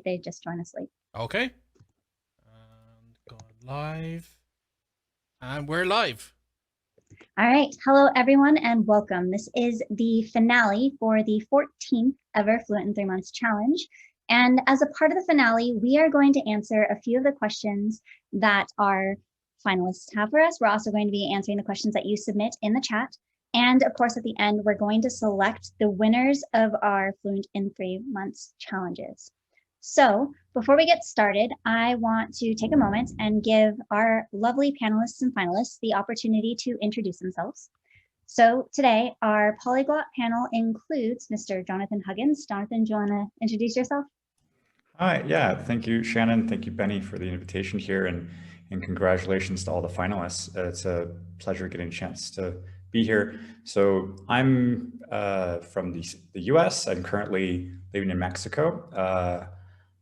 they just join us late. Okay. And go live. And we're live. All right. Hello, everyone, and welcome. This is the finale for the 14th ever Fluent in 3 Months Challenge. And as a part of the finale, we are going to answer a few of the questions that our finalists have for us. We're also going to be answering the questions that you submit in the chat. And of course, at the end, we're going to select the winners of our Fluent in 3 Months challenges. So before we get started, I want to take a moment and give our lovely panelists and finalists the opportunity to introduce themselves. So today, our polyglot panel includes Mr. Jonathan Huggins. Jonathan, do you want to introduce yourself? Hi, yeah, thank you, Shannon. Thank you, Benny, for the invitation here, and congratulations to all the finalists. It's a pleasure getting a chance to be here. So I'm from the US. I'm currently living in Mexico.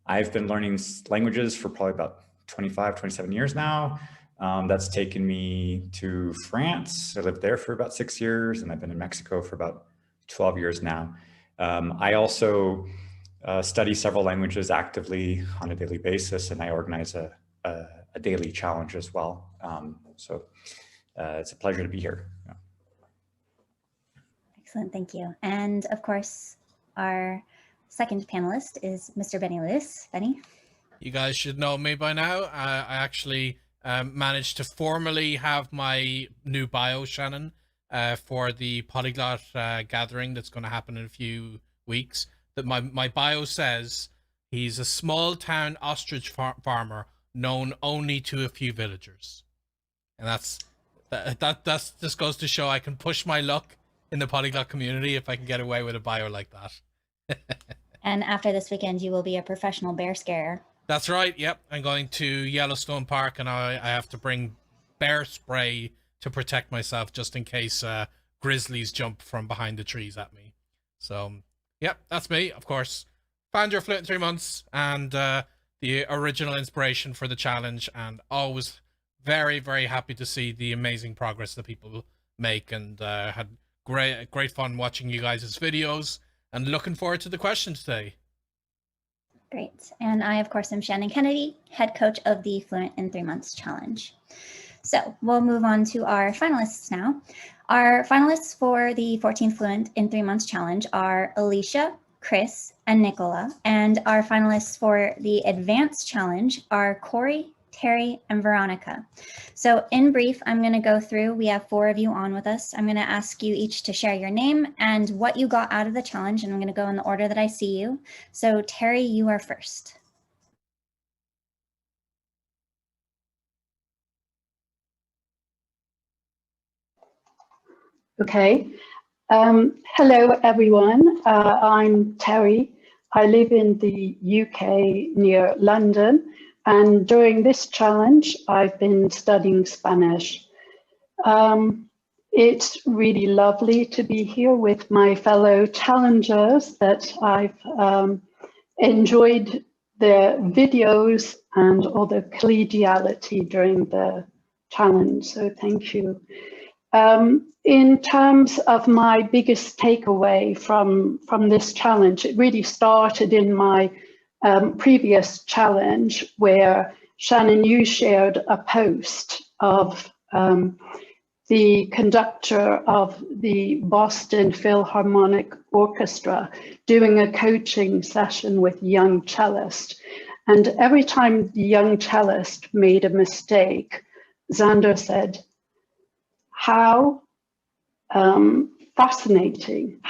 I've been learning languages for probably about 25, 27 years now. That's taken me to France. I lived there for about 6 years, and I've been in Mexico for about 12 years now. I also study several languages actively on a daily basis, and I organize a daily challenge as well. So it's a pleasure to be here. Yeah. Excellent, thank you. And of course, our second panelist is Mr. Benny Lewis. Benny? You guys should know me by now. I actually managed to formally have my new bio, Shannon, for the polyglot gathering that's going to happen in a few weeks. That my bio says he's a small town ostrich farmer known only to a few villagers, and that's just goes to show I can push my luck in the polyglot community if I can get away with a bio like that. And after this weekend, you will be a professional bear scarer. That's right. Yep, I'm going to Yellowstone Park, and I have to bring bear spray to protect myself just in case grizzlies jump from behind the trees at me. So. Yep, that's me, of course. Found your Fluent in 3 Months and the original inspiration for the challenge, and always very, very happy to see the amazing progress that people make, and had great fun watching you guys' videos, and looking forward to the questions today. Great. And I, of course, am Shannon Kennedy, head coach of the Fluent in 3 Months Challenge. So we'll move on to our finalists now. Our finalists for the 14th Fluent in 3 Months Challenge are Alicia, Chris, and Nicola. And our finalists for the Advanced Challenge are Corey, Terry, and Veronica. So in brief, I'm going to go through. We have 4 of you on with us. I'm going to ask you each to share your name and what you got out of the challenge, and I'm going to go in the order that I see you. So Terry, you are first. Okay. Hello, everyone. I'm Terry. I live in the UK near London, and during this challenge, I've been studying Spanish. It's really lovely to be here with my fellow challengers that I've enjoyed their videos and all the collegiality during the challenge, so thank you. In terms of my biggest takeaway from this challenge, it really started in my previous challenge where, Shannon, you shared a post of the conductor of the Boston Philharmonic Orchestra doing a coaching session with a young cellist. And every time the young cellist made a mistake, Xander said, how fascinating,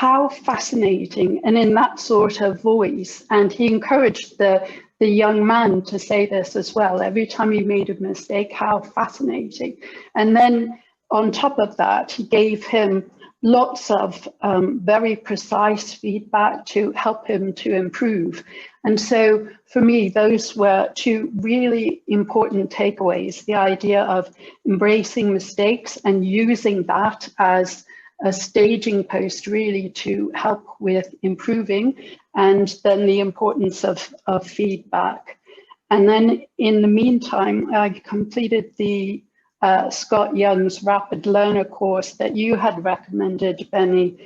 and in that sort of voice. And he encouraged the young man to say this as well. Every time he made a mistake, how fascinating. And then on top of that, he gave him lots of very precise feedback to help him to improve. And so for me, those were 2 really important takeaways: the idea of embracing mistakes and using that as a staging post really to help with improving, and then the importance of feedback. And then in the meantime, I completed the Scott Young's Rapid Learner course that you had recommended, Benny.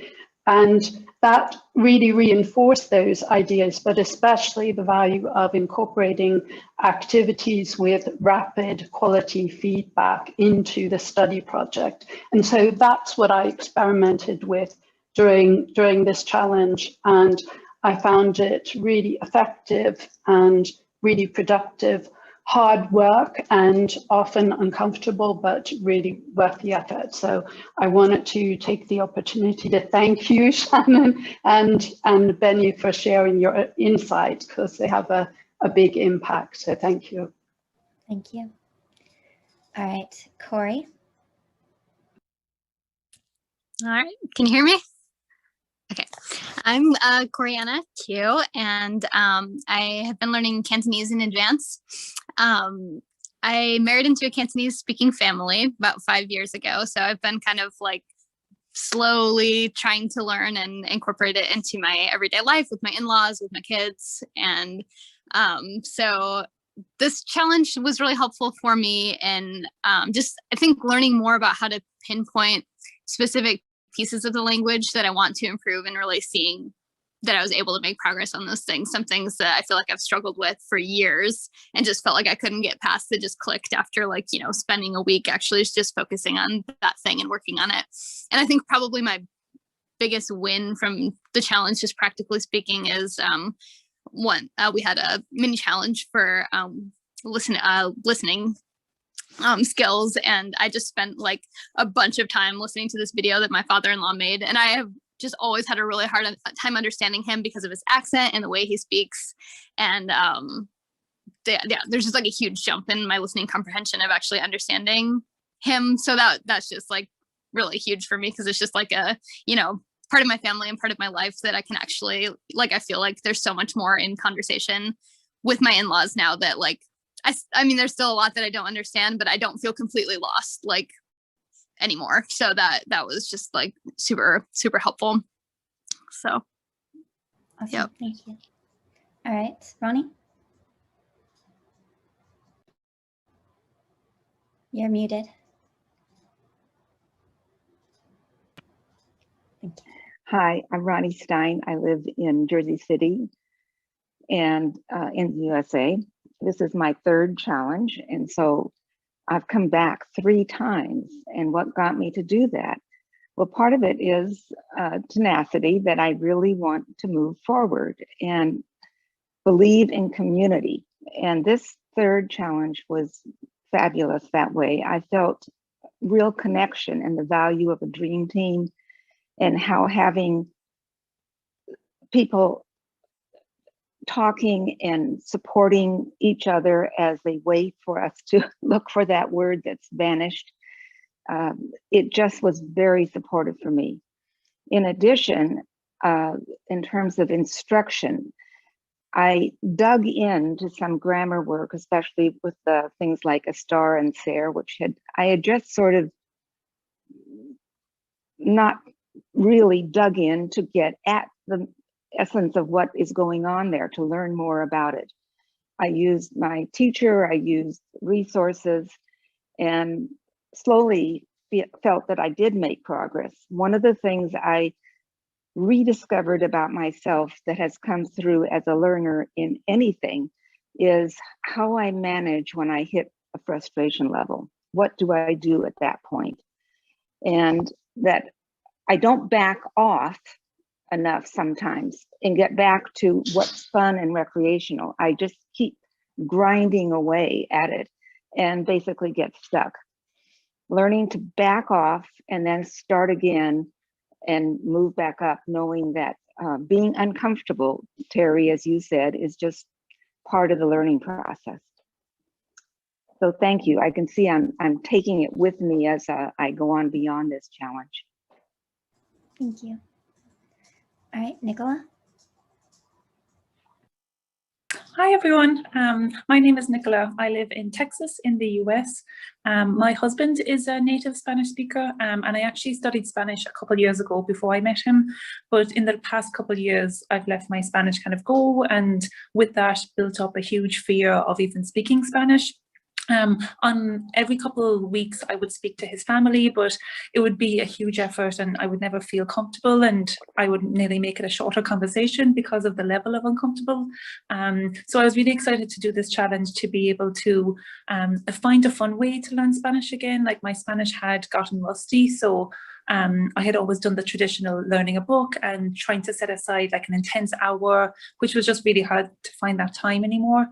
And that really reinforced those ideas, but especially the value of incorporating activities with rapid quality feedback into the study project. And so that's what I experimented with during this challenge. And I found it really effective and really productive. Hard work and often uncomfortable, but really worth the effort. So I wanted to take the opportunity to thank you, Shannon and Benny, for sharing your insights, because they have a big impact. So thank you. Thank you. All right, Corey. All right, can you hear me? Okay, I'm Coriana too, and I have been learning Cantonese in advance. I married into a Cantonese speaking family about 5 years ago, so I've been kind of like slowly trying to learn and incorporate it into my everyday life with my in-laws, with my kids. And so this challenge was really helpful for me in just, I think, learning more about how to pinpoint specific pieces of the language that I want to improve, and really seeing that I was able to make progress on those things. Some things that I feel like I've struggled with for years and just felt like I couldn't get past, that just clicked after, like, you know, spending a week actually just focusing on that thing and working on it. And I think probably my biggest win from the challenge, just practically speaking, is we had a mini challenge for listening skills, and I just spent like a bunch of time listening to this video that my father-in-law made, and I have just always had a really hard time understanding him because of his accent and the way he speaks. And there's just like a huge jump in my listening comprehension of actually understanding him. So that's just like really huge for me, because it's just like a, you know, part of my family and part of my life that I can actually, like, I feel like there's so much more in conversation with my in-laws now that, like, I mean, there's still a lot that I don't understand, but I don't feel completely lost, like, anymore. So that was just like super, super helpful. So Awesome. Yep. Thank you. All right, Ronnie. You're muted. Thank you. Hi, I'm Ronnie Stein. I live in Jersey City and in the USA. This is my third challenge, and so I've come back 3 times. And what got me to do that? Well, part of it is tenacity, that I really want to move forward and believe in community. And this third challenge was fabulous that way. I felt real connection and the value of a dream team, and how having people talking and supporting each other as they wait for us to look for that word that's vanished. It just was very supportive for me. In addition, in terms of instruction, I dug into some grammar work, especially with the things like a star and ser, which I had just sort of not really dug in to get at the essence of what is going on there, to learn more about it. I used my teacher, I used resources, and slowly felt that I did make progress. One of the things I rediscovered about myself that has come through as a learner in anything is how I manage when I hit a frustration level. What do I do at that point? And that I don't back off enough sometimes and get back to what's fun and recreational. I just keep grinding away at it and basically get stuck. Learning to back off and then start again and move back up, knowing that being uncomfortable, Terry, as you said, is just part of the learning process. So thank you. I can see I'm taking it with me as I go on beyond this challenge. Thank you. All right, Nicola. Hi everyone, my name is Nicola. I live in Texas in the US. My husband is a native Spanish speaker, and I actually studied Spanish a couple of years ago before I met him. But in the past couple of years, I've let my Spanish kind of go, and with that built up a huge fear of even speaking Spanish. On every couple of weeks, I would speak to his family, but it would be a huge effort and I would never feel comfortable, and I would nearly make it a shorter conversation because of the level of uncomfortable. So I was really excited to do this challenge to be able to find a fun way to learn Spanish again. Like, my Spanish had gotten rusty, so I had always done the traditional learning a book and trying to set aside like an intense hour, which was just really hard to find that time anymore.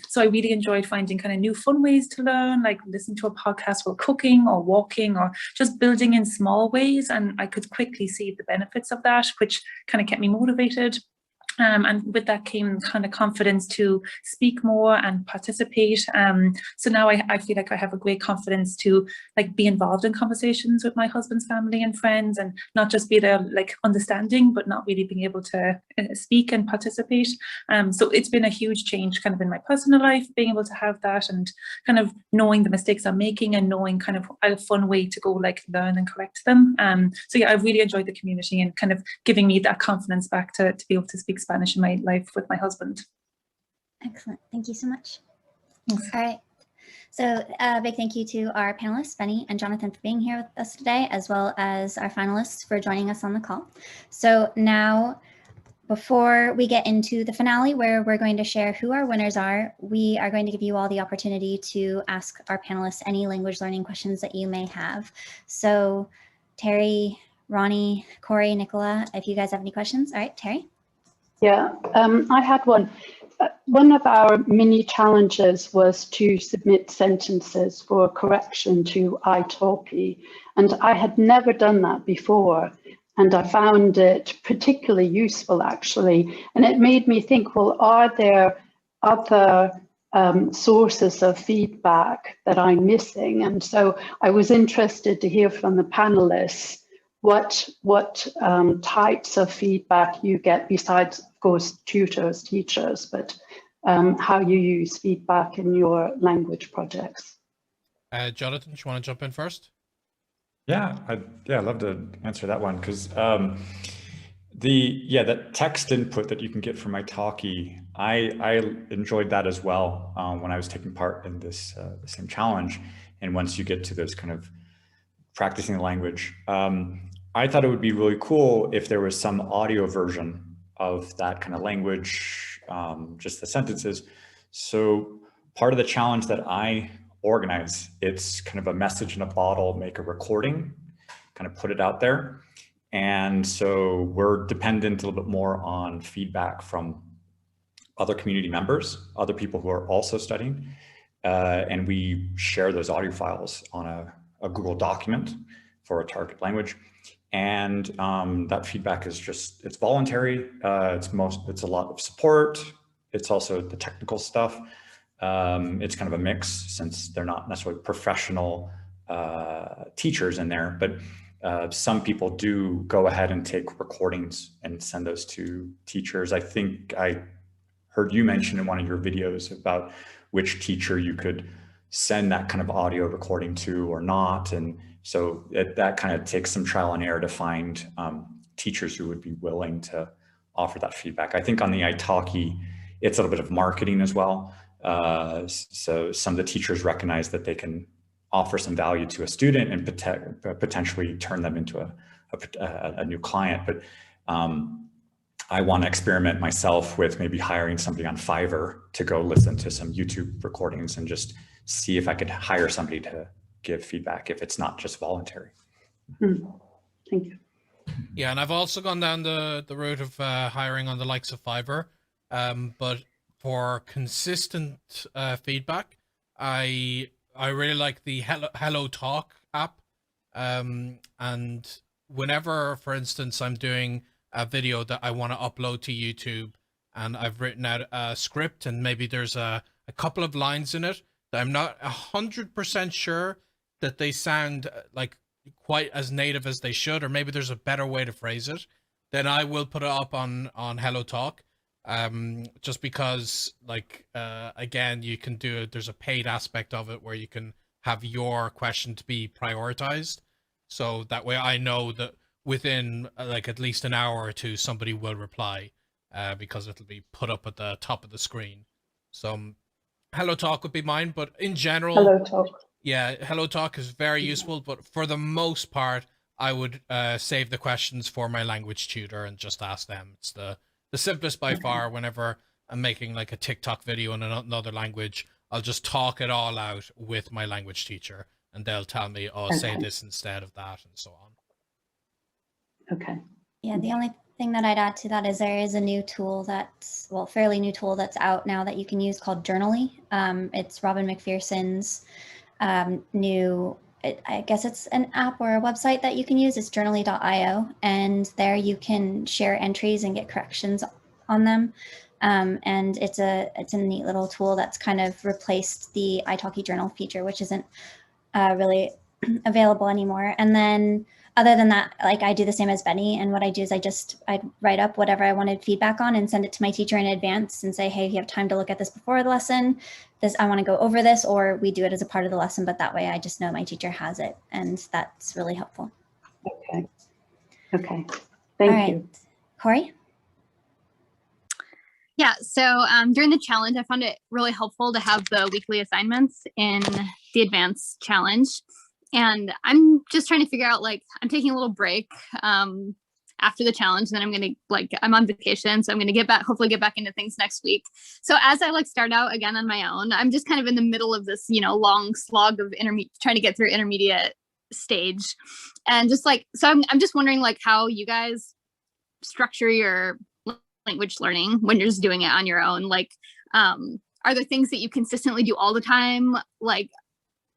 So I really enjoyed finding kind of new fun ways to learn, like listening to a podcast while cooking or walking, or just building in small ways. And I could quickly see the benefits of that, which kind of kept me motivated. And with that came kind of confidence to speak more and participate. So now I feel like I have a great confidence to like be involved in conversations with my husband's family and friends, and not just be there like understanding, but not really being able to speak and participate. So it's been a huge change kind of in my personal life, being able to have that and kind of knowing the mistakes I'm making and knowing kind of a fun way to go like learn and correct them. So yeah, I've really enjoyed the community and kind of giving me that confidence back to be able to speak Spanish in my life with my husband. Excellent. Thank you so much. Thanks. All right. So a big thank you to our panelists, Benny and Jonathan, for being here with us today, as well as our finalists for joining us on the call. So now, before we get into the finale, where we're going to share who our winners are, we are going to give you all the opportunity to ask our panelists any language learning questions that you may have. So Terry, Ronnie, Corey, Nicola, if you guys have any questions. All right, Terry. Yeah, I had one. One of our mini challenges was to submit sentences for correction to italki, and I had never done that before, and I found it particularly useful, actually. And it made me think, well, are there other sources of feedback that I'm missing? And so I was interested to hear from the panelists what types of feedback you get, besides, of course, tutors, teachers, but how you use feedback in your language projects. Jonathan, do you want to jump in first? Yeah, I'd love to answer that one, because the text input that you can get from italki, I enjoyed that as well when I was taking part in this the same challenge. And once you get to those kind of practicing the language, I thought it would be really cool if there was some audio version of that kind of language, just the sentences. So part of the challenge that I organize, it's kind of a message in a bottle, make a recording, kind of put it out there. And so we're dependent a little bit more on feedback from other community members, other people who are also studying. And we share those audio files on a Google document for a target language. And that feedback is just, it's voluntary. It's a lot of support. It's also the technical stuff. It's kind of a mix, since they're not necessarily professional teachers in there, but some people do go ahead and take recordings and send those to teachers. I think I heard you mention in one of your videos about which teacher you could send that kind of audio recording to or not. And so that kind of takes some trial and error to find teachers who would be willing to offer that feedback. I think on the italki, it's a little bit of marketing as well. So some of the teachers recognize that they can offer some value to a student and potentially turn them into a new client. But I want to experiment myself with maybe hiring somebody on Fiverr to go listen to some YouTube recordings and just see if I could hire somebody to give feedback if it's not just voluntary. Thank you. Yeah, and I've also gone down the route of hiring on the likes of Fiverr, but for consistent feedback, I really like the Hello Talk app, and whenever, for instance, I'm doing a video that I want to upload to YouTube, and I've written out a script, and maybe there's a couple of lines in it that I'm not 100% sure that they sound like quite as native as they should, or maybe there's a better way to phrase it, then I will put it up on Hello Talk. Just because, like, again, you can do it, there's a paid aspect of it where you can have your question to be prioritized. So that way I know that within like at least an hour or two, somebody will reply, because it'll be put up at the top of the screen. So Hello Talk would be mine, but in general, Hello Talk. yeah, Hello Talk is very useful, but for the most part, I would save the questions for my language tutor and just ask them. It's the simplest by far. Whenever I'm making like a TikTok video in another language, I'll just talk it all out with my language teacher, and they'll tell me, oh, say this instead of that, and so on. Okay. Yeah, the only thing that I'd add to that is there is a new tool that's, well, fairly new tool that's out now that you can use called Journaly. It's Robin McPherson's new, I guess it's an app or a website that you can use. It's journaly.io, and there you can share entries and get corrections on them. And it's a neat little tool that's kind of replaced the italki journal feature, which isn't really available anymore. And then other than that, like I do the same as Benny, and what I do is I write up whatever I wanted feedback on and send it to my teacher in advance and say, hey, if you have time to look at this before the lesson, I want to go over this, or we do it as a part of the lesson, but that way I just know my teacher has it, and that's really helpful. Okay. Okay. Thank you. Corey? Yeah, so during the challenge, I found it really helpful to have the weekly assignments in the advanced challenge. And I'm just trying to figure out, like, I'm taking a little break after the challenge, and then I'm going to, I'm on vacation, so I'm going to hopefully get back into things next week. So as I start out again on my own, I'm just kind of in the middle of this, long slog of trying to get through intermediate stage. And just so I'm just wondering, how you guys structure your language learning when you're just doing it on your own. Are there things that you consistently do all the time?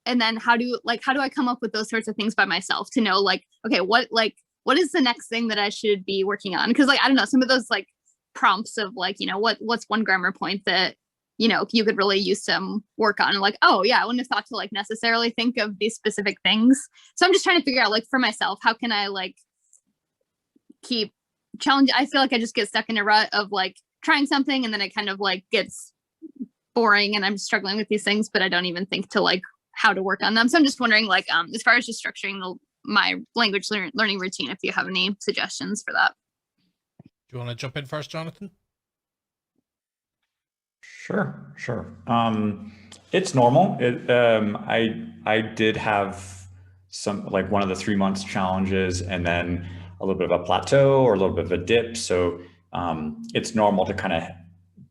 And then how do I come up with those sorts of things by myself to know, okay, what is the next thing that I should be working on? Because I don't know, some of those prompts of what's one grammar point that you could really use some work on, and oh yeah, I wouldn't have thought to necessarily think of these specific things. So I'm just trying to figure out for myself, how can I keep challenge. I feel like I just get stuck in a rut of trying something, and then it kind of gets boring, and I'm struggling with these things, but I don't even think to how to work on them. So I'm just wondering, as far as just structuring my language learning routine, if you have any suggestions for that. Do you want to jump in first, Jonathan? Sure. It's normal. I did have some, one of the 3 months challenges, and then a little bit of a plateau or a little bit of a dip. So it's normal to kind of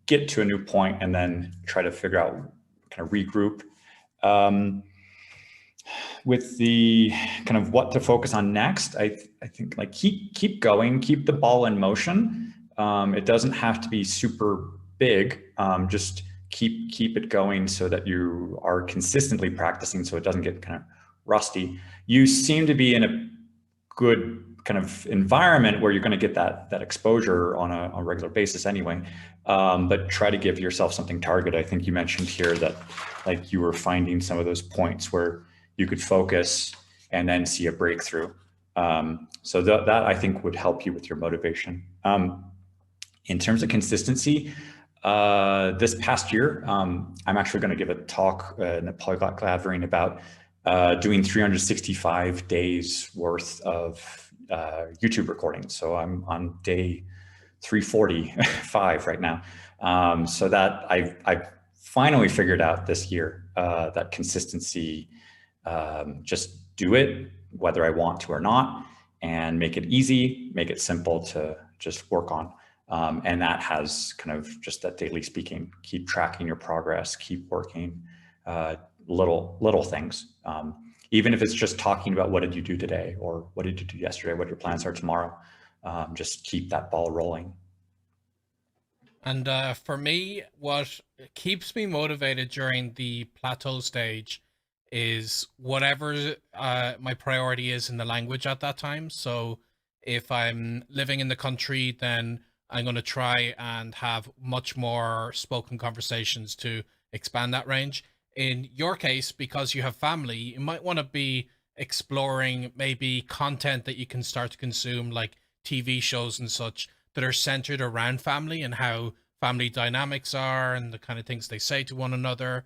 get to a new point and then try to figure out, kind of regroup. With the kind of what to focus on next, I think keep going, keep the ball in motion. It doesn't have to be super big. Just keep it going so that you are consistently practicing, so it doesn't get kind of rusty. You seem to be in a good kind of environment where you're going to get that exposure on a regular basis anyway. But try to give yourself something targeted. I think you mentioned here that you were finding some of those points where you could focus and then see a breakthrough. So that I think would help you with your motivation. In terms of consistency, this past year, I'm actually going to give a talk in a Polyglot Gathering about doing 365 days worth of YouTube recordings. So I'm on day 345 right now. So that I've finally figured out this year that consistency, just do it whether I want to or not, and make it easy, make it simple to just work on. And that has kind of just that daily speaking, keep tracking your progress, keep working, little things. Even if it's just talking about what did you do today, or what did you do yesterday, what your plans are tomorrow, just keep that ball rolling. And for me, what keeps me motivated during the plateau stage is whatever my priority is in the language at that time. So if I'm living in the country, then I'm going to try and have much more spoken conversations to expand that range. In your case, because you have family, you might want to be exploring maybe content that you can start to consume, like TV shows and such, that are centered around family and how family dynamics are and the kind of things they say to one another.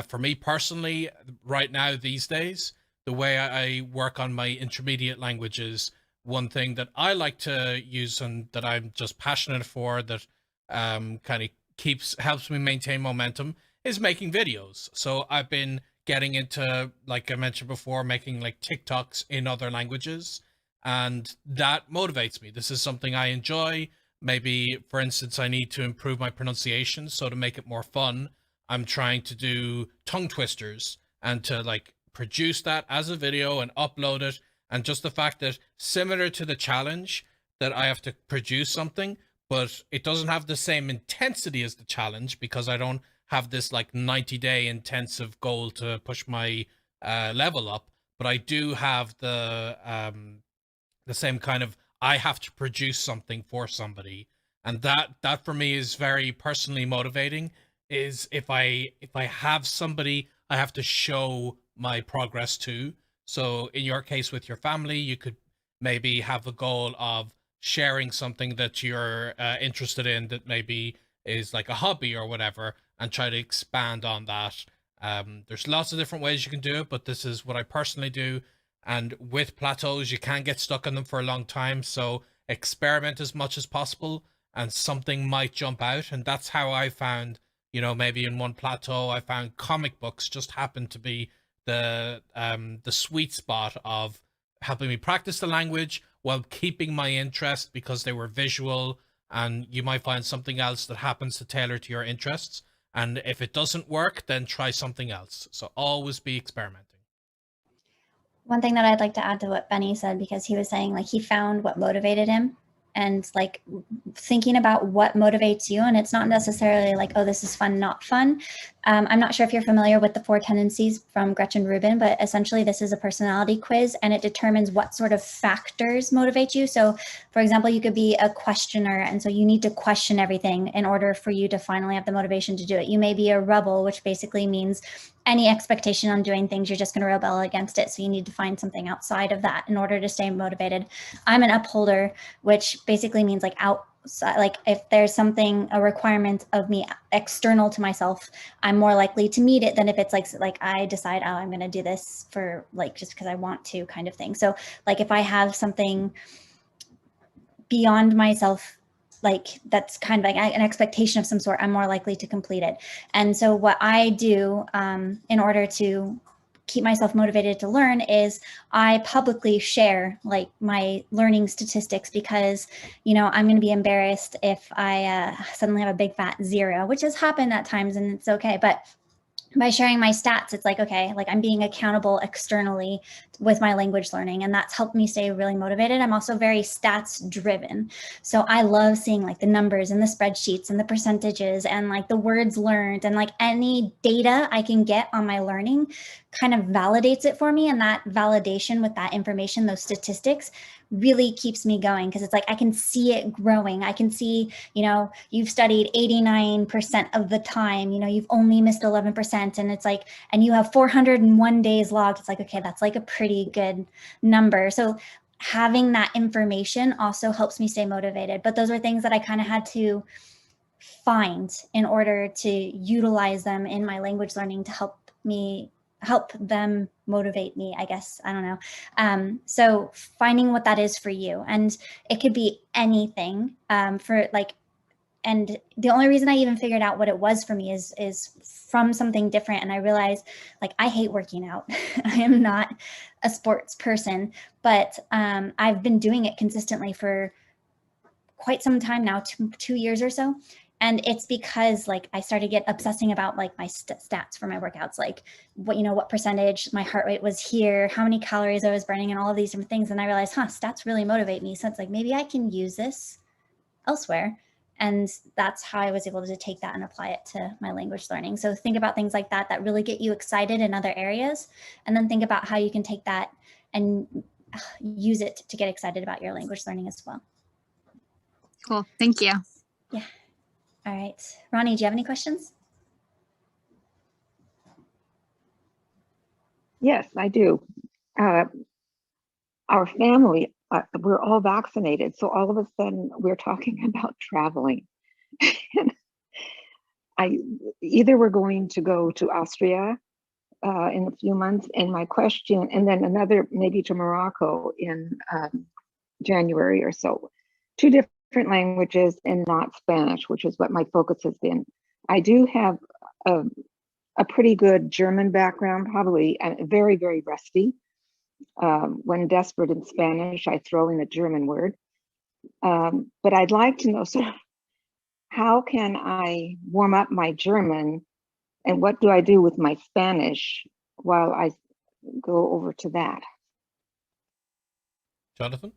For me personally, right now, these days, the way I work on my intermediate languages, one thing that I like to use and that I'm just passionate for, that kind of helps me maintain momentum, is making videos. So I've been getting into, like I mentioned before, making like TikToks in other languages, and that motivates me. This is something I enjoy. Maybe, for instance, I need to improve my pronunciation, so to make it more fun, I'm trying to do tongue twisters and to like produce that as a video and upload it. And just the fact that, similar to the challenge, that I have to produce something, but it doesn't have the same intensity as the challenge, because I don't have this like 90-day intensive goal to push my level up. But I do have the same kind of, I have to produce something for somebody, and that for me is very personally motivating. Is if I have somebody I have to show my progress to. So in your case with your family, you could maybe have a goal of sharing something that you're interested in, that maybe is like a hobby or whatever, and try to expand on that. There's lots of different ways you can do it, but this is what I personally do. And with plateaus, you can get stuck on them for a long time. So experiment as much as possible, and something might jump out. And that's how I found, maybe in one plateau, I found comic books just happened to be the sweet spot of helping me practice the language while keeping my interest, because they were visual. And you might find something else that happens to tailor to your interests. And if it doesn't work, then try something else. So always be experimenting. One thing that I'd like to add to what Benny said, because he was saying like he found what motivated him, and like thinking about what motivates you. And it's not necessarily like, oh, this is fun, not fun. I'm not sure if you're familiar with the 4 tendencies from Gretchen Rubin, but essentially this is a personality quiz, and it determines what sort of factors motivate you. So for example, you could be a questioner, and so you need to question everything in order for you to finally have the motivation to do it. You may be a rebel, which basically means any expectation on doing things, you're just going to rebel against it. So you need to find something outside of that in order to stay motivated. I'm an upholder, which basically means like outside, like if there's something, a requirement of me external to myself, I'm more likely to meet it than if it's like I decide, oh, I'm going to do this for like, just because I want to, kind of thing. So like if I have something beyond myself, like that's kind of like an expectation of some sort, I'm more likely to complete it. And so what I do in order to keep myself motivated to learn is I publicly share like my learning statistics, because, I'm going to be embarrassed if I suddenly have a big fat 0, which has happened at times, and it's okay. But by sharing my stats, it's like, okay, like I'm being accountable externally with my language learning, and that's helped me stay really motivated. I'm also very stats driven. So I love seeing like the numbers and the spreadsheets and the percentages and like the words learned, and like any data I can get on my learning kind of validates it for me. And that validation with that information, those statistics, really keeps me going, because it's like I can see it growing. I can see, you've studied 89% of the time, you've only missed 11%, and it's like, and you have 401 days logged. It's like, okay, that's like a pretty good number. So having that information also helps me stay motivated. But those are things that I kind of had to find in order to utilize them in my language learning to help them motivate me, I guess. I don't know. So finding what that is for you, and it could be anything for like, and the only reason I even figured out what it was for me is from something different. And I realized like, I hate working out. I am not a sports person, but I've been doing it consistently for quite some time now, 2 years or so. And it's because like I started obsessing about like my stats for my workouts, like what percentage my heart rate was here, how many calories I was burning, and all of these different things. And I realized, stats really motivate me. So it's like, maybe I can use this elsewhere. And that's how I was able to take that and apply it to my language learning. So think about things like that really get you excited in other areas. And then think about how you can take that and use it to get excited about your language learning as well. Cool. Thank you. Yeah. All right. Ronnie, do you have any questions? Yes, I do. Our family, we're all vaccinated. So all of a sudden we're talking about traveling. Either we're going to go to Austria in a few months, and my question, and then another maybe to Morocco in January or so. 2 different languages and not Spanish, which is what my focus has been. I do have a pretty good German background, probably very, very rusty. When desperate in Spanish, I throw in a German word. But I'd like to know sort of how can I warm up my German, and what do I do with my Spanish while I go over to that? Jonathan?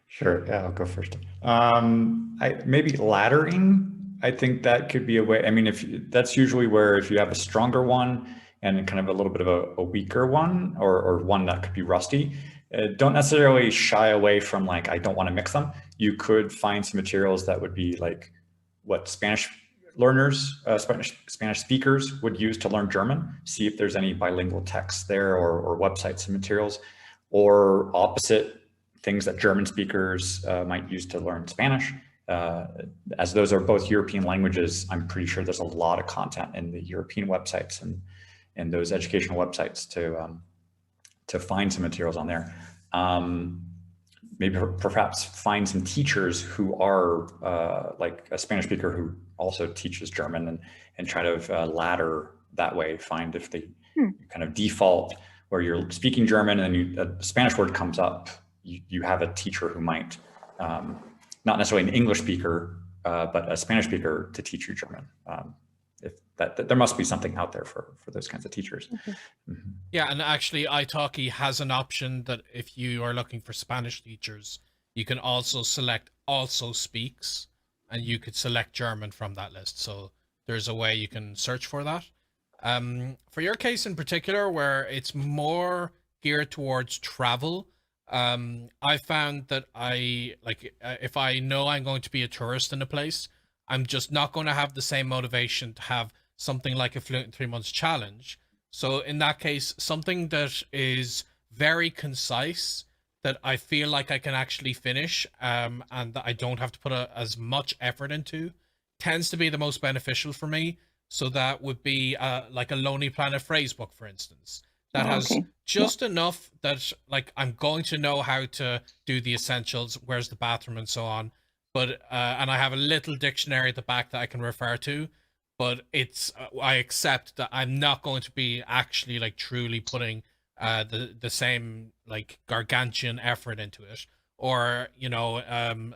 Sure, yeah, I'll go first. Maybe laddering. I think that could be a way. I mean, if that's usually where if you have a stronger one and kind of a little bit of a weaker one, or one that could be rusty, don't necessarily shy away from like, I don't want to mix them. You could find some materials that would be like what Spanish learners, Spanish speakers would use to learn German. See if there's any bilingual texts there, or websites and materials, or opposite things that German speakers might use to learn Spanish. As those are both European languages, I'm pretty sure there's a lot of content in the European websites and those educational websites to find some materials on there. Maybe perhaps find some teachers who are like a Spanish speaker who also teaches German, and try to ladder that way. Find if they kind of default where you're speaking German and a Spanish word comes up, you have a teacher who might, not necessarily an English speaker, but a Spanish speaker to teach you German. If that there must be something out there for those kinds of teachers. Mm-hmm. Yeah, and actually italki has an option that if you are looking for Spanish teachers, you can also select also speaks, and you could select German from that list. So there's a way you can search for that. For your case in particular, where it's more geared towards travel, I found that if I know I'm going to be a tourist in a place, I'm just not going to have the same motivation to have something like a Fluent in 3 Months challenge. So in that case, something that is very concise, that I feel like I can actually finish, and that I don't have to put as much effort into, tends to be the most beneficial for me. So that would be like a Lonely Planet phrase book, for instance, that has just enough that like I'm going to know how to do the essentials, where's the bathroom and so on. But and I have a little dictionary at the back that I can refer to, but it's I accept that I'm not going to be actually like truly putting the same like gargantuan effort into it. Or, you know,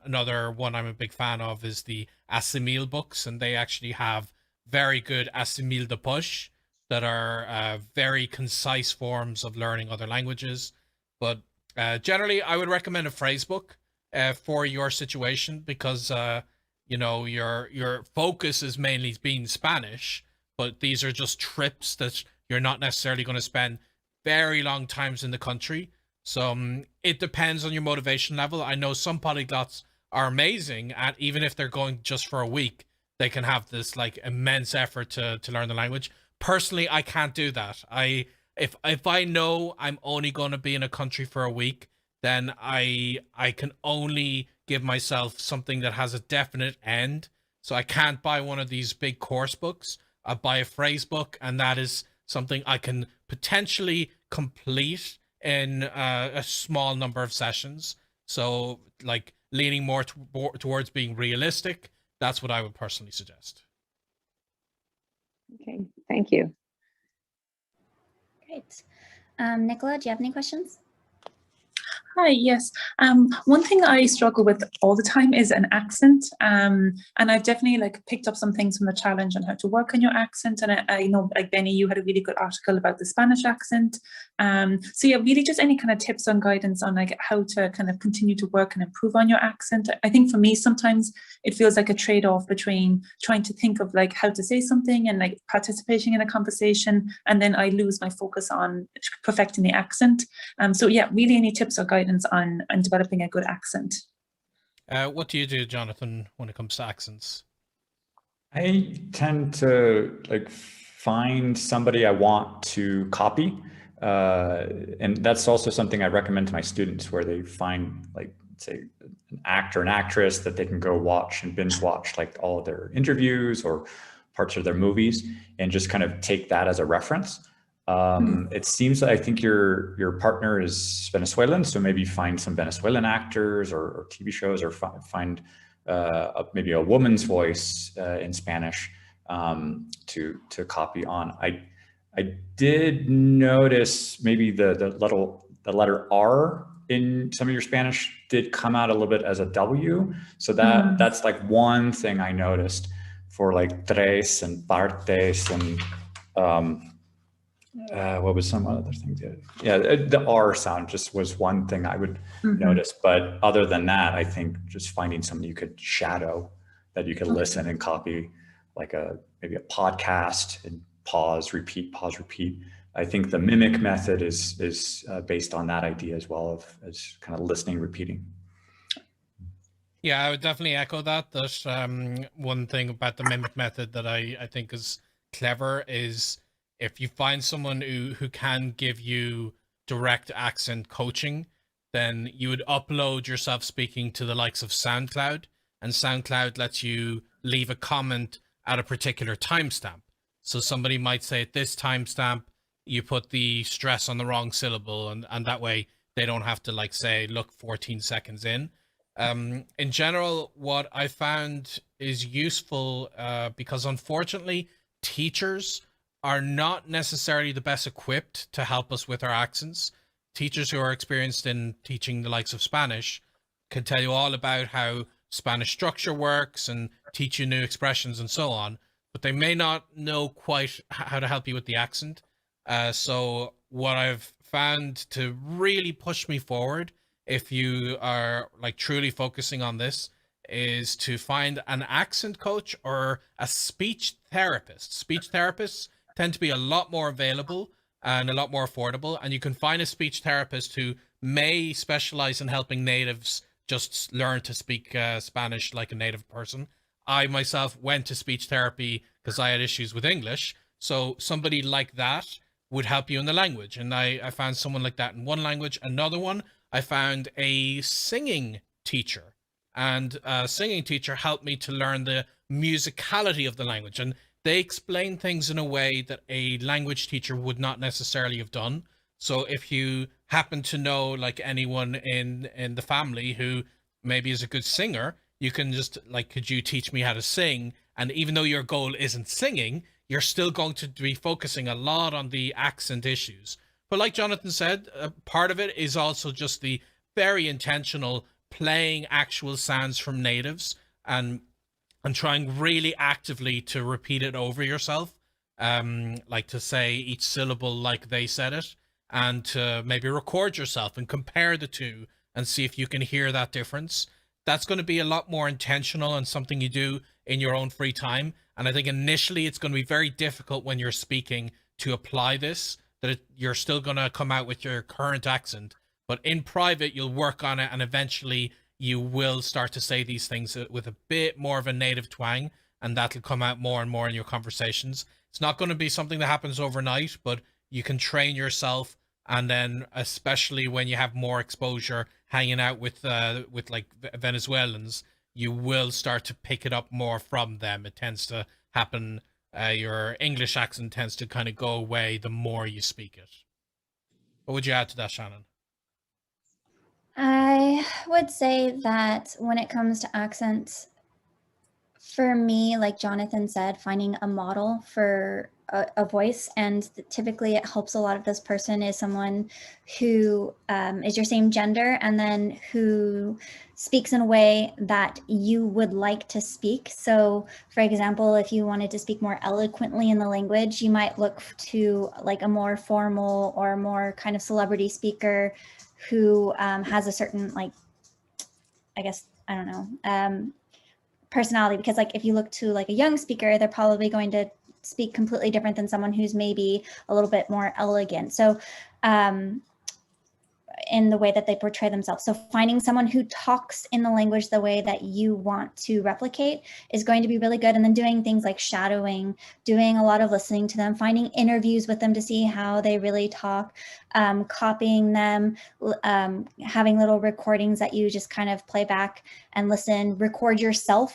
another one I'm a big fan of is the Assimil books, and they actually have very good Assimil de Poche that are very concise forms of learning other languages. But generally, I would recommend a phrase book for your situation, because you know, your focus is mainly being Spanish, but these are just trips that you're not necessarily going to spend very long times in the country. So it depends on your motivation level. I know some polyglots are amazing at, even if they're going just for a week, they can have this like immense effort to learn the language. Personally, I can't do that. If I know I'm only going to be in a country for a week, then I can only give myself something that has a definite end. So I can't buy one of these big course books. I buy a phrase book, and that is something I can potentially complete in a small number of sessions. So like leaning more towards being realistic, that's what I would personally suggest. Okay, thank you. Great. Nicola, do you have any questions? Hi, yes. One thing I struggle with all the time is an accent. And I've definitely like picked up some things from the challenge on how to work on your accent. And I know, like Benny, you had a really good article about the Spanish accent. So yeah, really just any kind of tips and guidance on like how to kind of continue to work and improve on your accent. I think for me, sometimes it feels like a trade-off between trying to think of like how to say something and like participating in a conversation, and then I lose my focus on perfecting the accent. So yeah, really any tips or guidance on developing a good accent. What do you do, Jonathan, when it comes to accents? I tend to like find somebody I want to copy. And that's also something I recommend to my students, where they find like, say, an actor, an actress that they can go watch and binge watch like all of their interviews or parts of their movies, and just kind of take that as a reference. It seems like I think your partner is Venezuelan, so maybe find some Venezuelan actors or TV shows, or find maybe a woman's voice in Spanish, to copy on. I did notice maybe the letter R in some of your Spanish did come out a little bit as a W. So that's like one thing I noticed for like tres and partes and what was some other thing? Yeah, the R sound just was one thing I would notice. But other than that, I think just finding something you could shadow, that you could listen and copy, like maybe a podcast, and pause, repeat, pause, repeat. I think the mimic method is based on that idea as well, as kind of listening, repeating. Yeah, I would definitely echo that. That one thing about the mimic method that I think is clever is if you find someone who can give you direct accent coaching, then you would upload yourself speaking to the likes of SoundCloud, and SoundCloud lets you leave a comment at a particular timestamp. So somebody might say at this timestamp, you put the stress on the wrong syllable, and that way they don't have to like say, look 14 seconds in. In general, what I found is useful because unfortunately, teachers are not necessarily the best equipped to help us with our accents. Teachers who are experienced in teaching the likes of Spanish can tell you all about how Spanish structure works and teach you new expressions and so on, but they may not know quite how to help you with the accent. So what I've found to really push me forward, if you are like truly focusing on this, is to find an accent coach or a speech therapist. Speech therapists tend to be a lot more available and a lot more affordable, and you can find a speech therapist who may specialize in helping natives just learn to speak Spanish like a native person. I myself went to speech therapy because I had issues with English, so somebody like that would help you in the language, and I found someone like that in one language. Another one, I found a singing teacher, and a singing teacher helped me to learn the musicality of the language, and they explain things in a way that a language teacher would not necessarily have done. So if you happen to know like anyone in the family who maybe is a good singer, you can just like, could you teach me how to sing? And even though your goal isn't singing, you're still going to be focusing a lot on the accent issues. But like Jonathan said, part of it is also just the very intentional playing actual sounds from natives and trying really actively to repeat it over yourself, like to say each syllable like they said it, and to maybe record yourself and compare the two and see if you can hear that difference. That's going to be a lot more intentional and something you do in your own free time. And I think initially it's going to be very difficult when you're speaking to apply this, that you're still going to come out with your current accent, but in private you'll work on it, and eventually you will start to say these things with a bit more of a native twang, and that'll come out more and more in your conversations. It's not going to be something that happens overnight, but you can train yourself, and then especially when you have more exposure hanging out with like Venezuelans, you will start to pick it up more from them. It tends to happen. Your English accent tends to kind of go away the more you speak it. What would you add to that, Shannon? I would say that when it comes to accents, for me, like Jonathan said, finding a model for a voice, and typically it helps a lot of this person is someone who is your same gender, and then who speaks in a way that you would like to speak. So for example, if you wanted to speak more eloquently in the language, you might look to like a more formal or more kind of celebrity speaker who has a certain, like, I guess, I don't know, personality, because like if you look to like a young speaker, they're probably going to speak completely different than someone who's maybe a little bit more elegant. So in the way that they portray themselves. So finding someone who talks in the language the way that you want to replicate is going to be really good. And then doing things like shadowing, doing a lot of listening to them, finding interviews with them to see how they really talk, copying them, having little recordings that you just kind of play back and listen, record yourself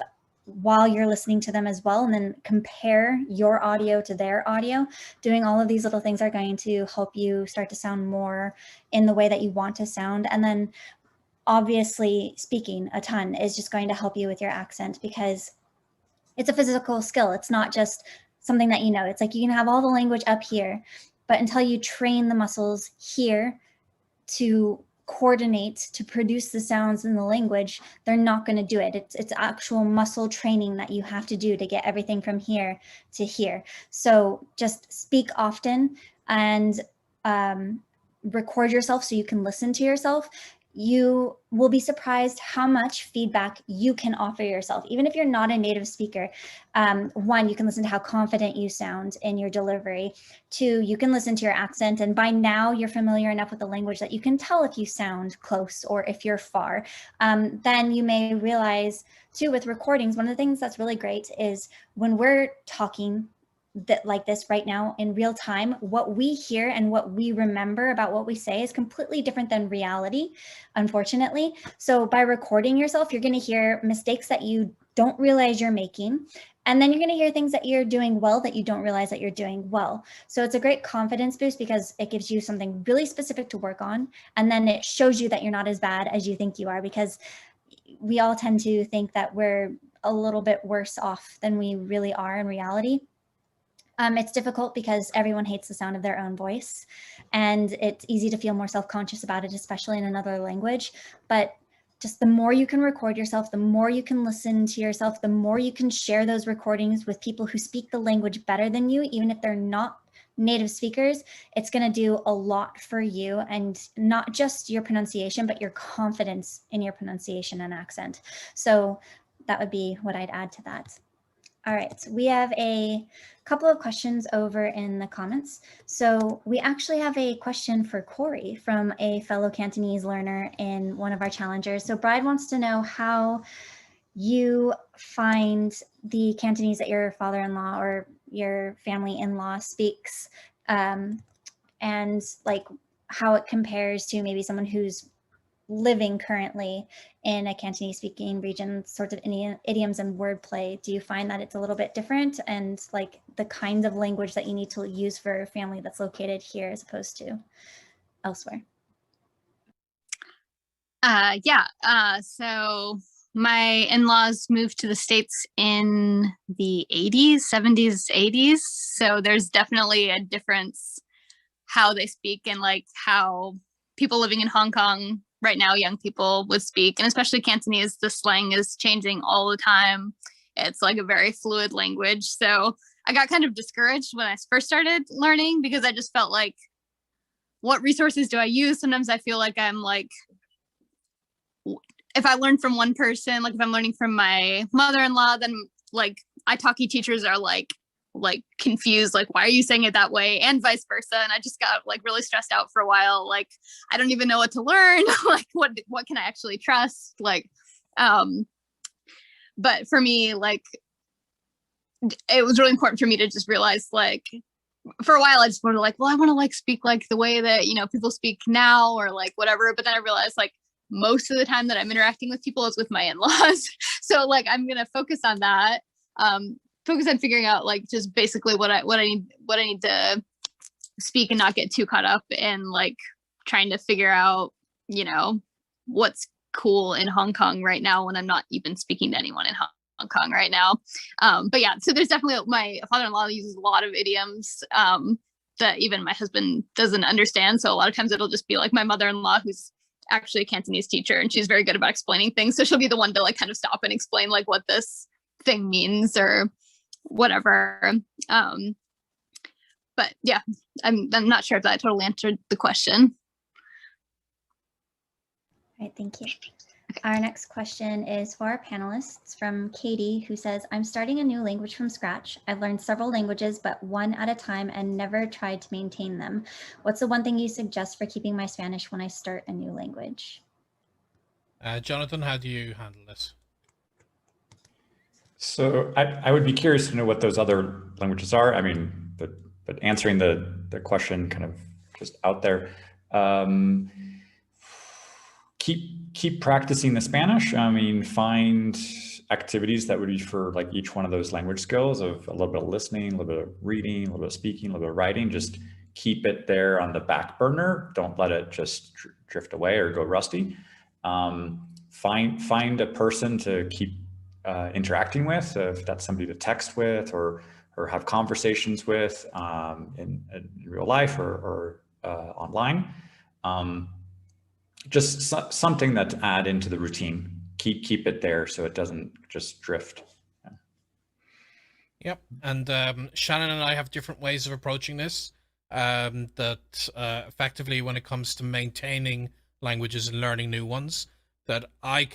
while you're listening to them as well, and then compare your audio to their audio. Doing all of these little things are going to help you start to sound more in the way that you want to sound. And then obviously speaking a ton is just going to help you with your accent, because it's a physical skill. It's not just something that you know. It's like you can have all the language up here, but until you train the muscles here to coordinate to produce the sounds in the language, they're not going to do it. It's actual muscle training that you have to do to get everything from here to here. So just speak often and record yourself so you can listen to yourself. You will be surprised how much feedback you can offer yourself. Even if you're not a native speaker, one, you can listen to how confident you sound in your delivery. Two, you can listen to your accent. And by now you're familiar enough with the language that you can tell if you sound close or if you're far. Then you may realize too, with recordings, one of the things that's really great is when we're talking that like this right now in real time, what we hear and what we remember about what we say is completely different than reality, unfortunately. So by recording yourself, you're going to hear mistakes that you don't realize you're making. And then you're going to hear things that you're doing well that you don't realize that you're doing well. So it's a great confidence boost because it gives you something really specific to work on. And then it shows you that you're not as bad as you think you are, because we all tend to think that we're a little bit worse off than we really are in reality. It's difficult because everyone hates the sound of their own voice, and it's easy to feel more self-conscious about it, especially in another language. But just the more you can record yourself, the more you can listen to yourself, the more you can share those recordings with people who speak the language better than you, even if they're not native speakers, it's going to do a lot for you, and not just your pronunciation, but your confidence in your pronunciation and accent. So that would be what I'd add to that. All right, we have a couple of questions over in the comments. So we actually have a question for Corey from a fellow Cantonese learner in one of our challengers. So Bride wants to know how you find the Cantonese that your father-in-law or your family-in-law speaks, and like how it compares to maybe someone who's living currently in a Cantonese speaking region, sorts of idioms and wordplay. Do you find that it's a little bit different, and like the kinds of language that you need to use for a family that's located here as opposed to elsewhere? So my in-laws moved to the States in the 80s, 70s, 80s. So there's definitely a difference how they speak, and like how people living in Hong Kong right now, young people would speak, and especially Cantonese, the slang is changing all the time. It's like a very fluid language. So I got kind of discouraged when I first started learning, because I just felt like, what resources do I use? Sometimes I feel like I'm like, if I learn from one person, like if I'm learning from my mother-in-law, then like italki teachers are like confused, like, why are you saying it that way, and vice versa. And I just got like really stressed out for a while. Like, I don't even know what to learn. Like, what can I actually trust? Like, but for me, like, it was really important for me to just realize, like, for a while I just wanted to like, well, I want to like speak like the way that, you know, people speak now, or like whatever. But then I realized like most of the time that I'm interacting with people is with my in-laws. So like, I'm going to focus on that. Focus on figuring out like just basically what I need to speak, and not get too caught up in like trying to figure out, you know, what's cool in Hong Kong right now when I'm not even speaking to anyone in Hong Kong right now. But yeah, so there's definitely, my father-in-law uses a lot of idioms that even my husband doesn't understand. So a lot of times it'll just be like my mother-in-law, who's actually a Cantonese teacher, and she's very good about explaining things. So she'll be the one to like kind of stop and explain like what this thing means or whatever. But yeah, I'm not sure if that totally answered the question. All right, thank you. Our next question is for our panelists from Katie, who says, I'm starting a new language from scratch. I've learned several languages, but one at a time, and never tried to maintain them. What's the one thing you suggest for keeping my Spanish when I start a new language? Jonathan, how do you handle this? So I would be curious to know what those other languages are. I mean, but answering the question kind of just out there, keep practicing the Spanish. I mean, find activities that would be for like each one of those language skills, of a little bit of listening, a little bit of reading, a little bit of speaking, a little bit of writing. Just keep it there on the back burner. Don't let it just drift away or go rusty. Find a person to keep interacting with, if that's somebody to text with or have conversations with in real life or online. Just something that to add into the routine. Keep it there so it doesn't just drift. Yep, and Shannon and I have different ways of approaching this. Effectively, when it comes to maintaining languages and learning new ones, that I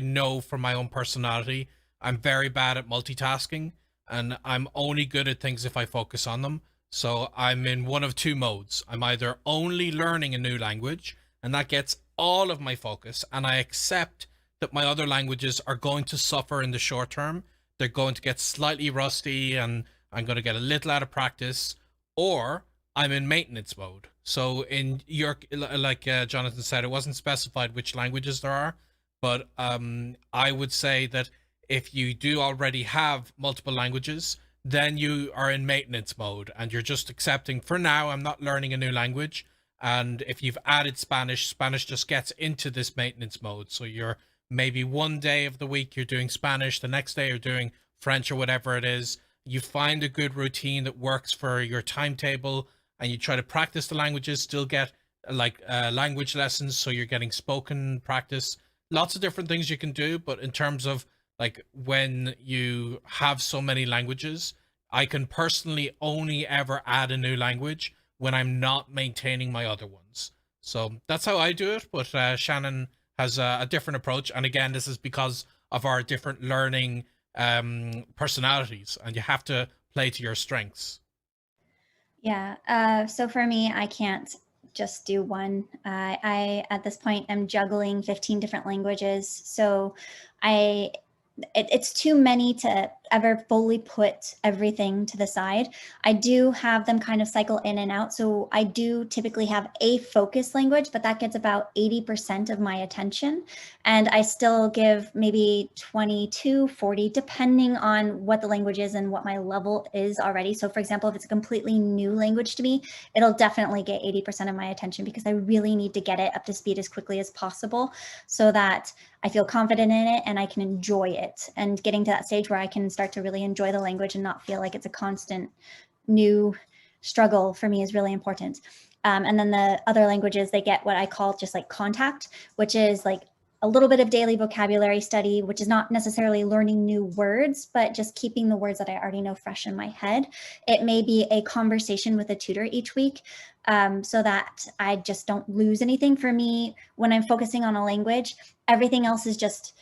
know from my own personality, I'm very bad at multitasking, and I'm only good at things if I focus on them. So I'm in one of two modes. I'm either only learning a new language, and that gets all of my focus, and I accept that my other languages are going to suffer in the short term. They're going to get slightly rusty, and I'm going to get a little out of practice, or I'm in maintenance mode. So in your, like Jonathan said, it wasn't specified which languages there are, but I would say that if you do already have multiple languages, then you are in maintenance mode and you're just accepting, for now, I'm not learning a new language. And if you've added Spanish, Spanish just gets into this maintenance mode. So you're maybe one day of the week you're doing Spanish, the next day you're doing French or whatever it is. You find a good routine that works for your timetable, and you try to practice the languages, still get like language lessons, so you're getting spoken practice. Lots of different things you can do, but in terms of like when you have so many languages, I can personally only ever add a new language when I'm not maintaining my other ones. So that's how I do it, but Shannon has a different approach. And again, this is because of our different learning personalities, and you have to play to your strengths. Yeah, so for me, I can't just do one. I at this point am juggling 15 different languages. So it's too many to ever fully put everything to the side. I do have them kind of cycle in and out. So I do typically have a focus language, but that gets about 80% of my attention. And I still give maybe 20 to 40, depending on what the language is and what my level is already. So for example, if it's a completely new language to me, it'll definitely get 80% of my attention because I really need to get it up to speed as quickly as possible so that I feel confident in it and I can enjoy it. And getting to that stage where I can start to really enjoy the language and not feel like it's a constant new struggle for me is really important. And then the other languages, they get what I call just like contact, which is like a little bit of daily vocabulary study, which is not necessarily learning new words, but just keeping the words that I already know fresh in my head. It may be a conversation with a tutor each week, so that I just don't lose anything. For me, when I'm focusing on a language, everything else is just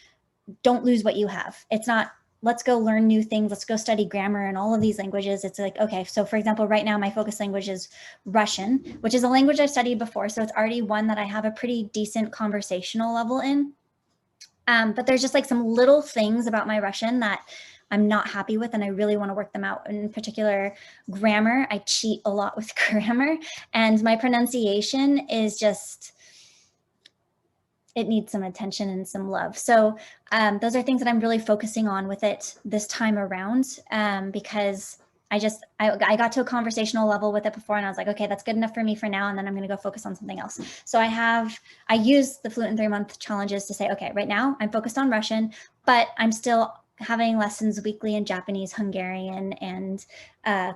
don't lose what you have. It's not, let's go learn new things. Let's go study grammar and all of these languages. It's like, okay, so for example, right now my focus language is Russian, which is a language I've studied before. So it's already one that I have a pretty decent conversational level in. But there's just like some little things about my Russian that I'm not happy with, and I really want to work them out. In particular, grammar. I cheat a lot with grammar, and my pronunciation is just, it needs some attention and some love. So those are things that I'm really focusing on with it this time around, because I got to a conversational level with it before, and I was like, okay, that's good enough for me for now, and then I'm going to go focus on something else. So I use the Fluent in 3 Month challenges to say, okay, right now I'm focused on Russian, but I'm still having lessons weekly in Japanese, Hungarian, and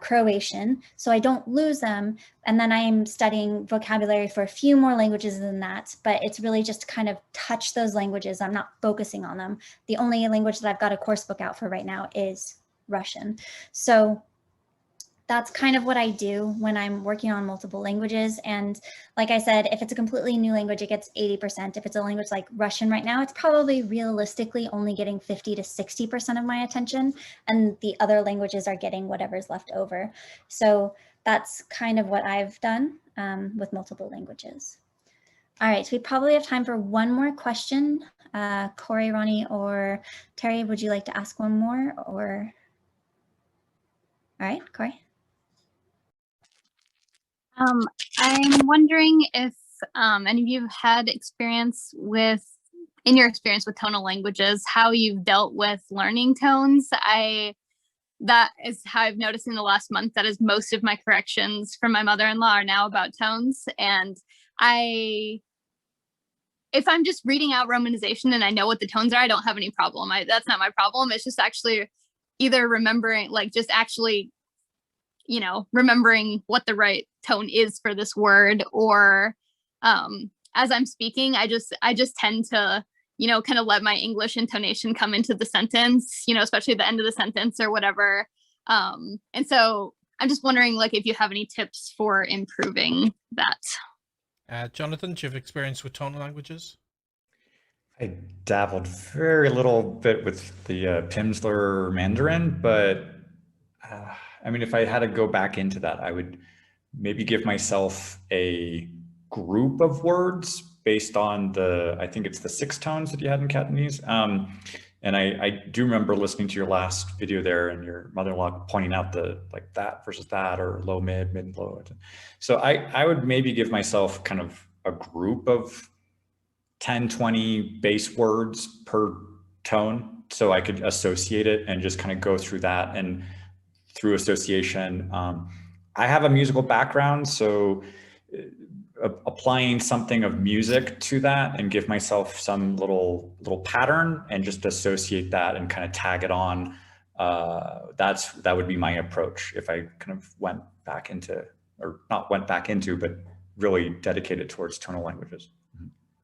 Croatian, so I don't lose them. And then I'm studying vocabulary for a few more languages than that, but it's really just to kind of touch those languages. I'm not focusing on them. The only language that I've got a course book out for right now is Russian. So that's kind of what I do when I'm working on multiple languages. And like I said, if it's a completely new language, it gets 80%. If it's a language like Russian right now, it's probably realistically only getting 50 to 60% of my attention. And the other languages are getting whatever's left over. So that's kind of what I've done with multiple languages. All right, so we probably have time for one more question. Corey, Ronnie, or Terry, would you like to ask one more? Or all right, Corey. I'm wondering if any of you have had experience with, in your experience with tonal languages, how you've dealt with learning tones. That is how I've noticed in the last month, that is most of my corrections from my mother-in-law are now about tones. And I if I'm just reading out romanization and I know what the tones are, I don't have any problem. That's not my problem. It's just actually either remembering, like just actually, you know, remembering what the right tone is for this word, or as I'm speaking, I just tend to, you know, kind of let my English intonation come into the sentence, you know, especially the end of the sentence or whatever. And so I'm just wondering, like, if you have any tips for improving that. Jonathan, do you have experience with tonal languages? I dabbled very little bit with the Pimsleur Mandarin, but I mean, if I had to go back into that, I would maybe give myself a group of words based on I think it's the 6 tones that you had in Cantonese. And I do remember listening to your last video there and your mother-in-law pointing out the like that versus that, or low, mid, mid, low. So I would maybe give myself kind of a group of 10, 20 base words per tone, so I could associate it and just kind of go through that. And through association, I have a musical background, so applying something of music to that and give myself some little pattern and just associate that and kind of tag it on. That would be my approach if I kind of went back into, or not went back into, but really dedicated towards tonal languages.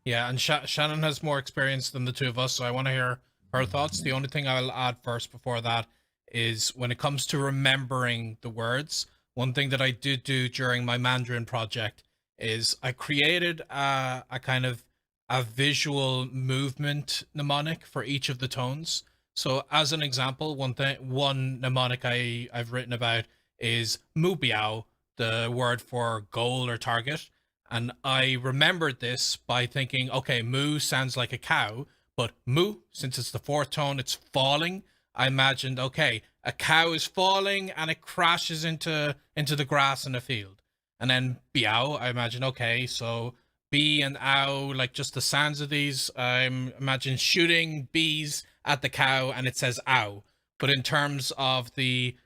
Yeah, and Shannon has more experience than the two of us, so I want to hear her thoughts. The only thing I'll add first before that is when it comes to remembering the words, one thing that I did do during my Mandarin project is I created a kind of a visual movement mnemonic for each of the tones. So as an example, one mnemonic I've written about is mu biao, the word for goal or target. And I remembered this by thinking, okay, moo sounds like a cow, but mu, since it's the 4th tone, it's falling. I imagined, okay, a cow is falling and it crashes into the grass in a field. And then biao, I imagine, okay, so B and ow, like just the sounds of these, I imagine shooting bees at the cow and it says ow. But in terms of the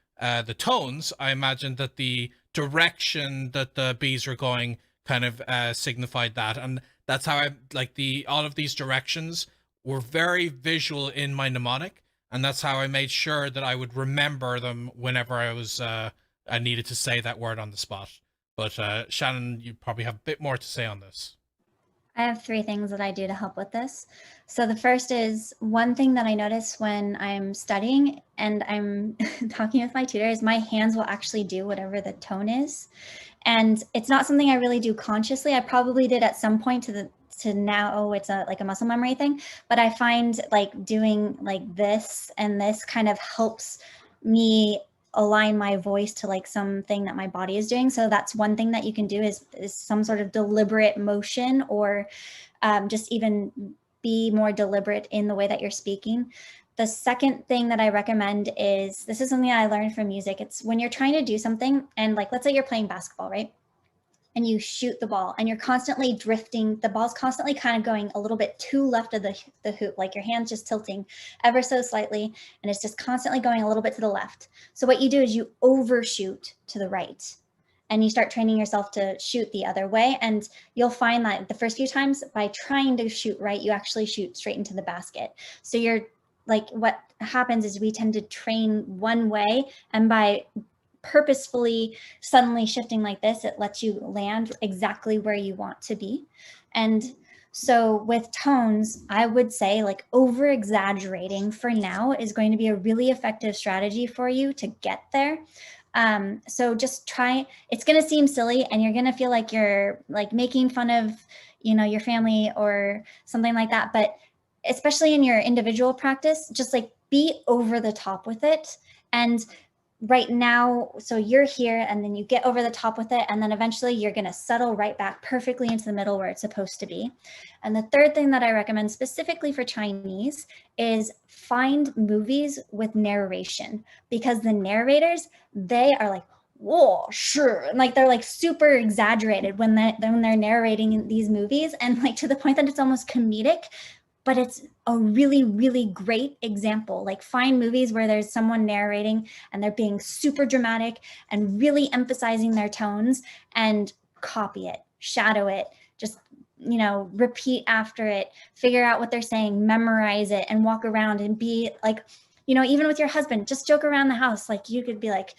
tones, I imagine that the direction that the bees are going kind of signified that. And that's how I, like, all of these directions were very visual in my mnemonic. And that's how I made sure that I would remember them whenever I needed to say that word on the spot. But Shannon, you probably have a bit more to say on this. I have 3 things that I do to help with this. So the first is, one thing that I notice when I'm studying and I'm talking with my tutor is my hands will actually do whatever the tone is. And it's not something I really do consciously. I probably did at some point to now, oh, it's like a muscle memory thing. But I find like doing like this and this kind of helps me align my voice to like something that my body is doing. So that's one thing that you can do is some sort of deliberate motion, or just even be more deliberate in the way that you're speaking. The second thing that I recommend is, this is something I learned from music. It's when you're trying to do something, and like, let's say you're playing basketball, right? And you shoot the ball and you're constantly drifting. The ball's constantly kind of going a little bit too left of the hoop, like your hand's just tilting ever so slightly. And it's just constantly going a little bit to the left. So what you do is you overshoot to the right and you start training yourself to shoot the other way. And you'll find that the first few times, by trying to shoot right, you actually shoot straight into the basket. So you're like, what happens is we tend to train one way, and by purposefully suddenly shifting like this, it lets you land exactly where you want to be. And so with tones, I would say like over exaggerating for now is going to be a really effective strategy for you to get there. So just try, it's going to seem silly and you're going to feel like you're like making fun of, you know, your family or something like that. But especially in your individual practice, just like be over the top with it. And right now, so you're here and then you get over the top with it, and then eventually you're going to settle right back perfectly into the middle where it's supposed to be. And the third thing that I recommend specifically for Chinese is find movies with narration, because the narrators, they are like, whoa, sure. And like, they're like super exaggerated when they're narrating these movies, and like to the point that it's almost comedic. But it's a really, really great example. Like, find movies where there's someone narrating and they're being super dramatic and really emphasizing their tones, and copy it, shadow it, just you know, repeat after it, figure out what they're saying, memorize it, and walk around and be like, you know, even with your husband, just joke around the house. Like you could be like,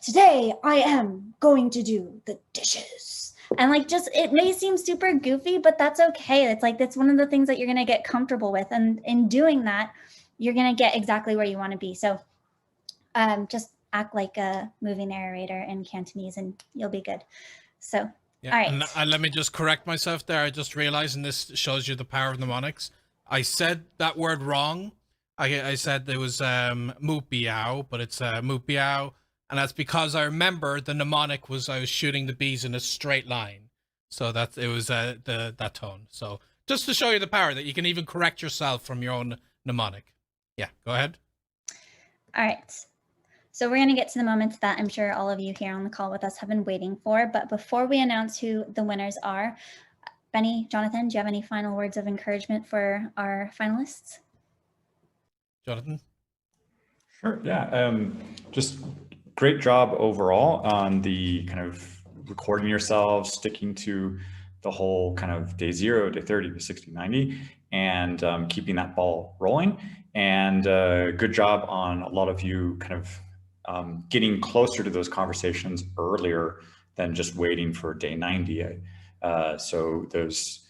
today I am going to do the dishes. And like, just, it may seem super goofy, but that's okay. It's like, that's one of the things that you're going to get comfortable with. And in doing that, you're going to get exactly where you want to be. So just act like a movie narrator in Cantonese and you'll be good. So, yeah, all right. And let me just correct myself there. I just realized, and this shows you the power of mnemonics. I said that word wrong. I said there was moot biao, but it's moot biao. And that's because I remember the mnemonic was I was shooting the bees in a straight line. So that it was that tone. So just to show you the power that you can even correct yourself from your own mnemonic. Yeah, go ahead. All right. So we're going to get to the moments that I'm sure all of you here on the call with us have been waiting for. But before we announce who the winners are, Benny, Jonathan, do you have any final words of encouragement for our finalists? Jonathan? Sure, yeah. Just great job overall on the kind of recording yourselves, sticking to the whole kind of day 0 to 30 to 60, 90, and keeping that ball rolling. And good job on a lot of you kind of getting closer to those conversations earlier than just waiting for day 90. So those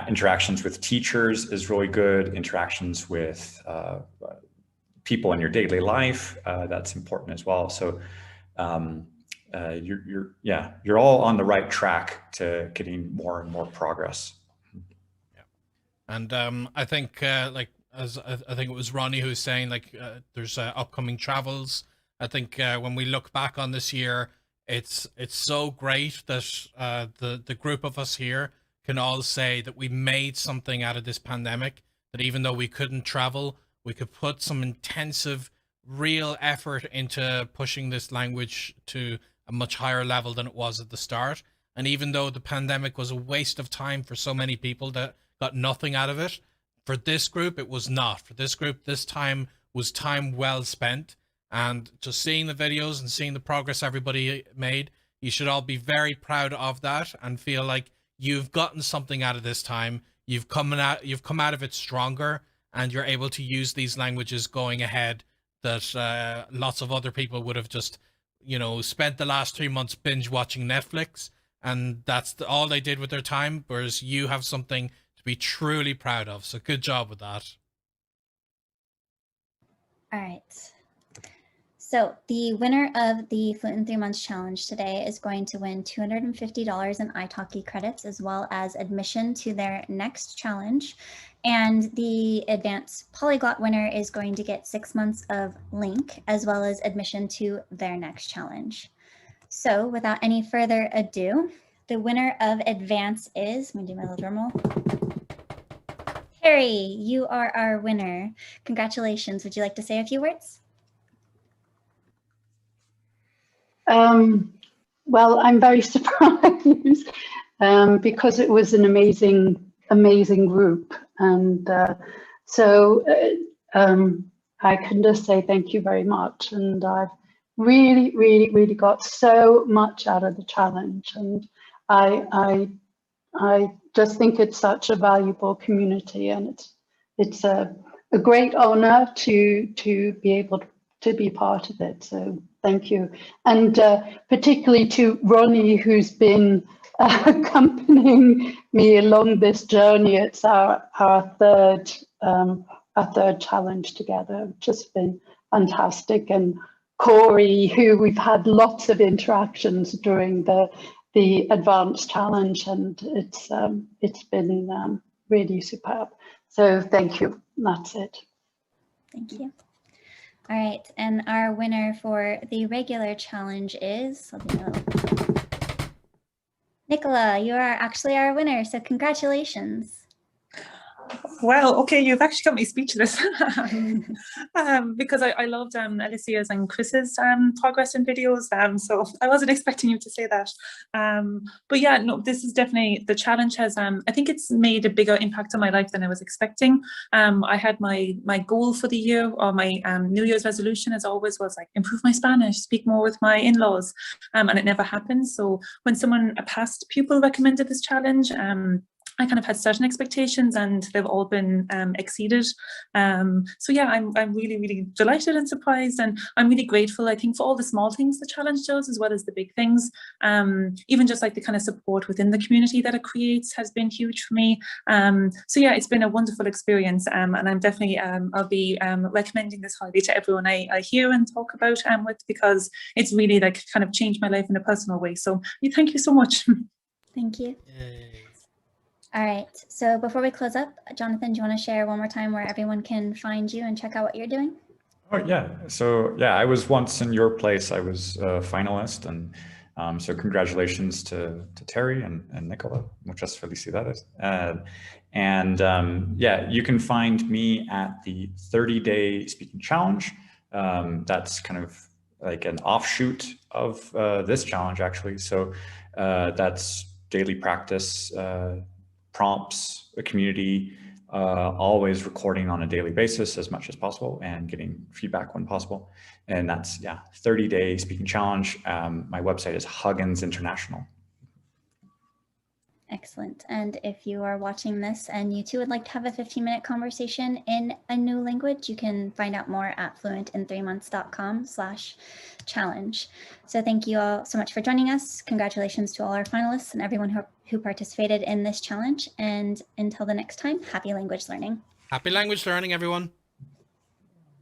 interactions with teachers is really good. Interactions with people in your daily life, that's important as well. So you're all on the right track to getting more and more progress. Yeah, and I think like as I think it was Ronnie who was saying, like there's upcoming travels. I think when we look back on this year, it's so great that the group of us here can all say that we made something out of this pandemic. That even though we couldn't travel, we could put some intensive, real effort into pushing this language to a much higher level than it was at the start. And even though the pandemic was a waste of time for so many people that got nothing out of it, for this group, it was not. For this group, this time was time well spent. And just seeing the videos and seeing the progress everybody made, you should all be very proud of that and feel like you've gotten something out of this time. You've come out of it stronger, and you're able to use these languages going ahead that lots of other people would have just, you know, spent the last 3 months binge watching Netflix, and that's all they did with their time, whereas you have something to be truly proud of. So good job with that. All right. So the winner of the Fluent in 3 Months Challenge today is going to win $250 in italki credits, as well as admission to their next challenge. And the advanced polyglot winner is going to get 6 months of link, as well as admission to their next challenge. So without any further ado, the winner of advance is, I'm gonna do my little drum roll. Harry, you are our winner. Congratulations. Would you like to say a few words? Well, I'm very surprised because it was an amazing group. And so I can just say thank you very much. And I've really got so much out of the challenge. And I just think it's such a valuable community, and it's a great honor to be able to be part of it. So thank you. And particularly to Ronnie, who's been accompanying me along this journey. It's our third challenge together. It's just been fantastic. And Corey, who we've had lots of interactions during the advanced challenge, and it's been really superb. So thank you. That's it. Thank you. All right, and our winner for the regular challenge is, Nicola, you are actually our winner, so congratulations. Well, okay, you've actually got me speechless because I loved Alicia's and Chris's progress in videos, so I wasn't expecting you to say that. But yeah, no, this is definitely, the challenge has, I think it's made a bigger impact on my life than I was expecting. I had my goal for the year, or my New Year's resolution, as always, was like improve my Spanish, speak more with my in-laws, and it never happened. So when someone, a past pupil, recommended this challenge, I kind of had certain expectations and they've all been exceeded. So yeah, I'm really, really delighted and surprised, and I'm really grateful, I think, for all the small things the challenge does as well as the big things. Even just like the kind of support within the community that it creates has been huge for me. So yeah, it's been a wonderful experience, and I'm definitely, I'll be recommending this highly to everyone I hear and talk about with, because it's really like kind of changed my life in a personal way. So yeah, thank you so much. Thank you. Yay. All right, so before we close up, Jonathan, do you want to share one more time where everyone can find you and check out what you're doing? Oh yeah, so yeah, I was once in your place. I was a finalist, and so congratulations to Terry and Nicola. Muchas felicidades. Yeah, you can find me at the 30-day speaking challenge. That's kind of like an offshoot of this challenge, actually. So that's daily practice, prompts, a community, always recording on a daily basis as much as possible and getting feedback when possible. And that's, yeah, 30-day speaking challenge. My website is Huggins International. Excellent. And if you are watching this and you too would like to have a 15-minute conversation in a new language, you can find out more at fluentin3months.com/challenge. So thank you all so much for joining us. Congratulations to all our finalists and everyone who participated in this challenge. And until the next time, happy language learning. Happy language learning, everyone.